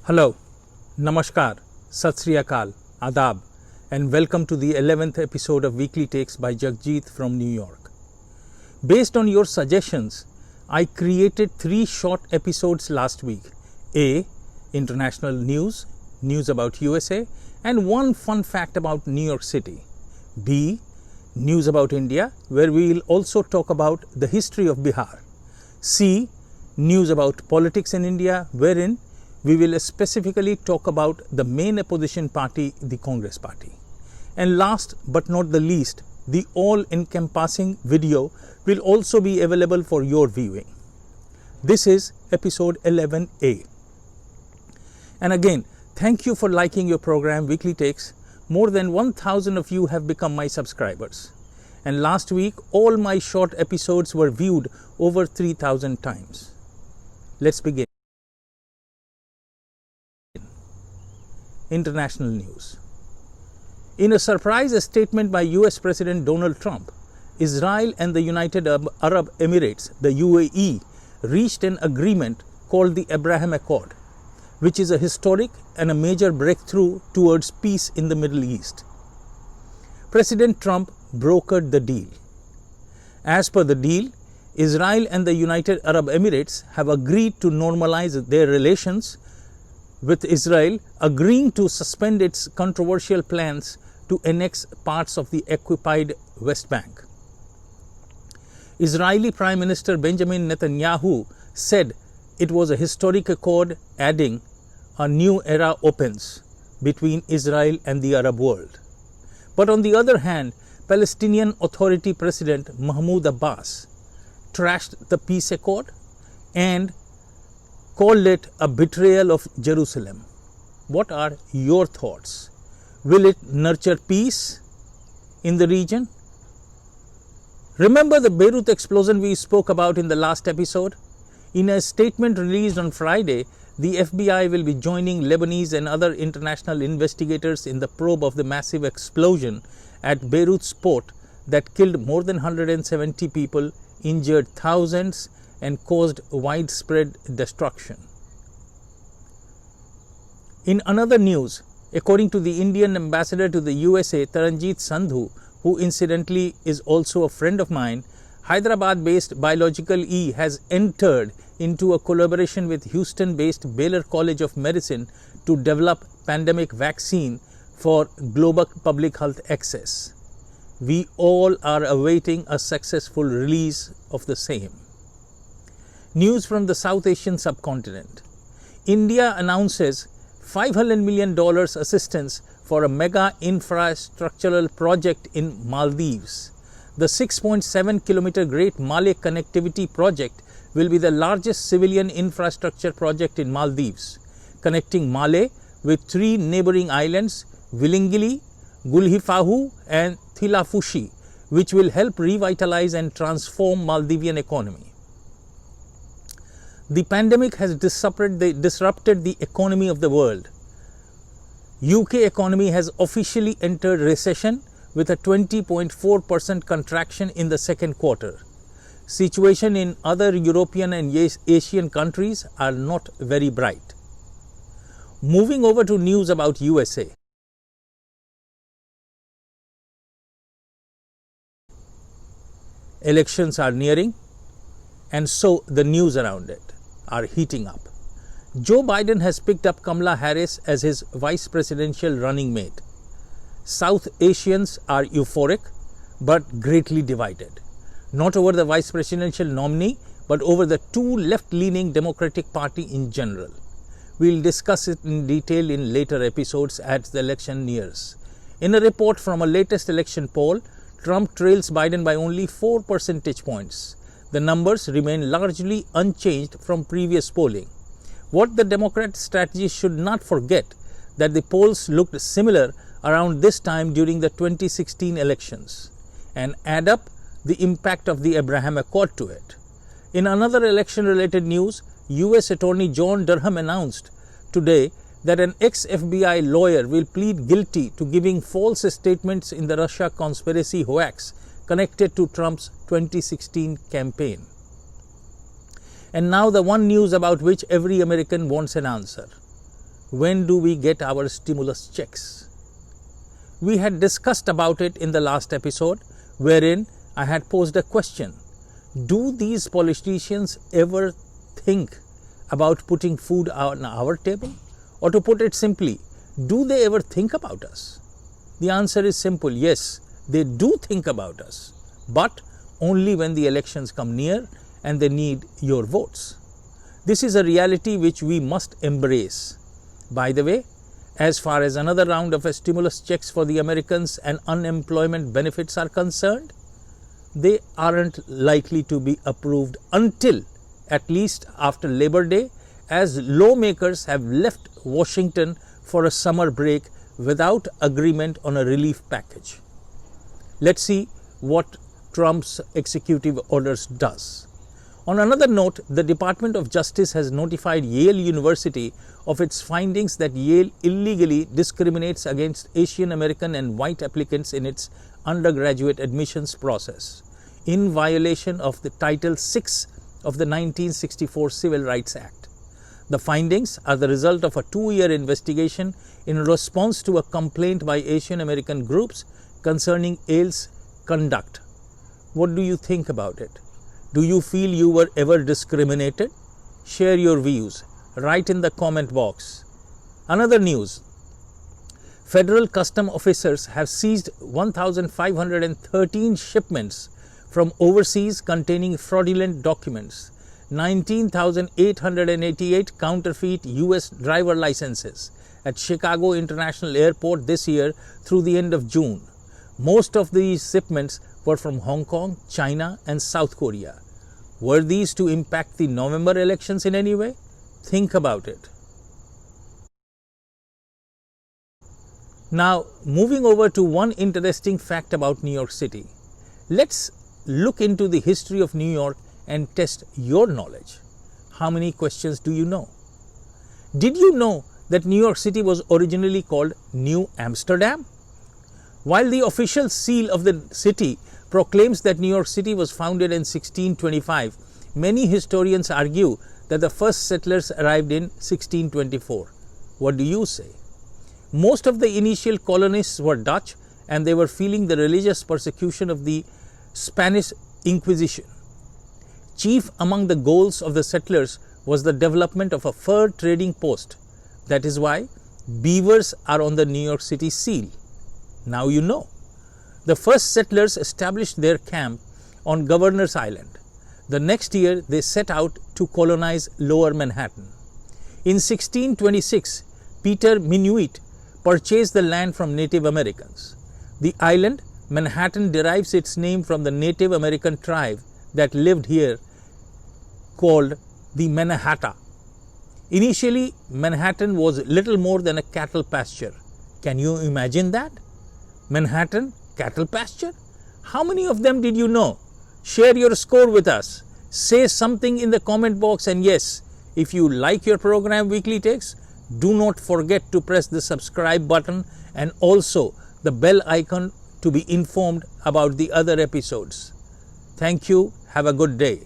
Hello, Namaskar, Sat Sri Akal, Adab, and welcome to the 11th episode of Weekly Takes by Jagjit from New York. Based on your suggestions, I created 3 short episodes last week. A. International news, news about USA, and 1 fun fact about New York City. B. News about India, where we will also talk about the history of Bihar. C. News about politics in India, wherein we will specifically talk about the main opposition party, the Congress Party. And last but not the least, the all-encompassing video will also be available for your viewing. This is episode 11A. And again, thank you for liking your program Weekly Takes. More than 1,000 of you have become my subscribers. And last week, all my short episodes were viewed over 3,000 times. Let's begin. International news. In a surprise statement by US President Donald Trump, Israel and the United Arab Emirates, the UAE, reached an agreement called the Abraham Accord, which is a historic and a major breakthrough towards peace in the Middle East. President Trump brokered the deal. As per the deal, Israel and the United Arab Emirates have agreed to normalize their relations, with Israel agreeing to suspend its controversial plans to annex parts of the occupied West Bank. Israeli Prime Minister Benjamin Netanyahu said it was a historic accord, adding, "A new era opens between Israel and the Arab world." But on the other hand, Palestinian Authority President Mahmoud Abbas trashed the peace accord and called it a betrayal of Jerusalem. What are your thoughts? Will it nurture peace in the region? Remember the Beirut explosion we spoke about in the last episode? In a statement released on Friday, the FBI will be joining Lebanese and other international investigators in the probe of the massive explosion at Beirut's port that killed more than 170 people, injured thousands, and caused widespread destruction. In another news, according to the Indian ambassador to the USA, Taranjeet Sandhu, who incidentally is also a friend of mine, Hyderabad-based Biological E has entered into a collaboration with Houston-based Baylor College of Medicine to develop pandemic vaccine for global public health access. We all are awaiting a successful release of the same. News from the South Asian subcontinent. India announces $500 million assistance for a mega infrastructural project in Maldives. The 6.7-kilometer Great Malay Connectivity Project will be the largest civilian infrastructure project in Maldives, connecting Malé with 3 neighboring islands, Willingili, Gulhifahu and Thilafushi, which will help revitalize and transform Maldivian economy. The pandemic has disrupted the economy of the world. UK economy has officially entered recession with a 20.4% contraction in the second quarter. Situation in other European and Asian countries are not very bright. Moving over to news about USA. Elections are nearing, and so the news around it are heating up. Joe Biden has picked up Kamala Harris as his vice presidential running mate. South Asians are euphoric but greatly divided, not over the vice presidential nominee but over the 2 left-leaning Democratic Party in general. We'll discuss it in detail in later episodes as the election nears. In a report from a latest election poll, Trump trails Biden by only 4 percentage points. The numbers remain largely unchanged from previous polling. What the Democrat strategists should not forget that the polls looked similar around this time during the 2016 elections, and add up the impact of the Abraham Accord to it. In another election-related news, US Attorney John Durham announced today that an ex-FBI lawyer will plead guilty to giving false statements in the Russia conspiracy hoax connected to Trump's 2016 campaign. And now the one news about which every American wants an answer. when do we get our stimulus checks? We had discussed about it in the last episode, wherein I had posed a question. Do these politicians ever think about putting food on our table? Or to put it simply, do they ever think about us? The answer is simple, yes, they do think about us, but only when the elections come near and they need your votes. This is a reality which we must embrace. By the way, as far as another round of stimulus checks for the Americans and unemployment benefits are concerned, they aren't likely to be approved until at least after Labor Day, as lawmakers have left Washington for a summer break without agreement on a relief package. Let's see what Trump's executive orders does. On another note, the Department of Justice has notified Yale University of its findings that Yale illegally discriminates against Asian American and white applicants in its undergraduate admissions process, in violation of the Title VI of the 1964 Civil Rights Act. The findings are the result of a 2-year investigation in response to a complaint by Asian American groups concerning Yale's conduct. What do you think about it? Do you feel you were ever discriminated? Share your views. Write in the comment box. Another news. Federal custom officers have seized 1,513 shipments from overseas containing fraudulent documents, 19,888 counterfeit US driver licenses at Chicago International Airport this year through the end of June. Most of these shipments were from Hong Kong, China and South Korea. Were these to impact the November elections in any way? Think about it. Now, moving over to one interesting fact about New York City. Let's look into the history of New York and test your knowledge. How many questions do you know? Did you know that New York City was originally called New Amsterdam? While the official seal of the city proclaims that New York City was founded in 1625, many historians argue that the first settlers arrived in 1624. What do you say? Most of the initial colonists were Dutch, and they were feeling the religious persecution of the Spanish Inquisition. Chief among the goals of the settlers was the development of a fur trading post. That is why beavers are on the New York City seal. Now you know. The first settlers established their camp on Governor's Island. The next year, they set out to colonize Lower Manhattan. In 1626, Peter Minuit purchased the land from Native Americans. The island, Manhattan, derives its name from the Native American tribe that lived here called the Mannahatta. Initially, Manhattan was little more than a cattle pasture. Can you imagine that? Manhattan, cattle pasture? How many of them did you know? Share your score with us. Say something in the comment box, and yes, if you like your program Weekly Takes, do not forget to press the subscribe button and also the bell icon to be informed about the other episodes. Thank you. Have a good day.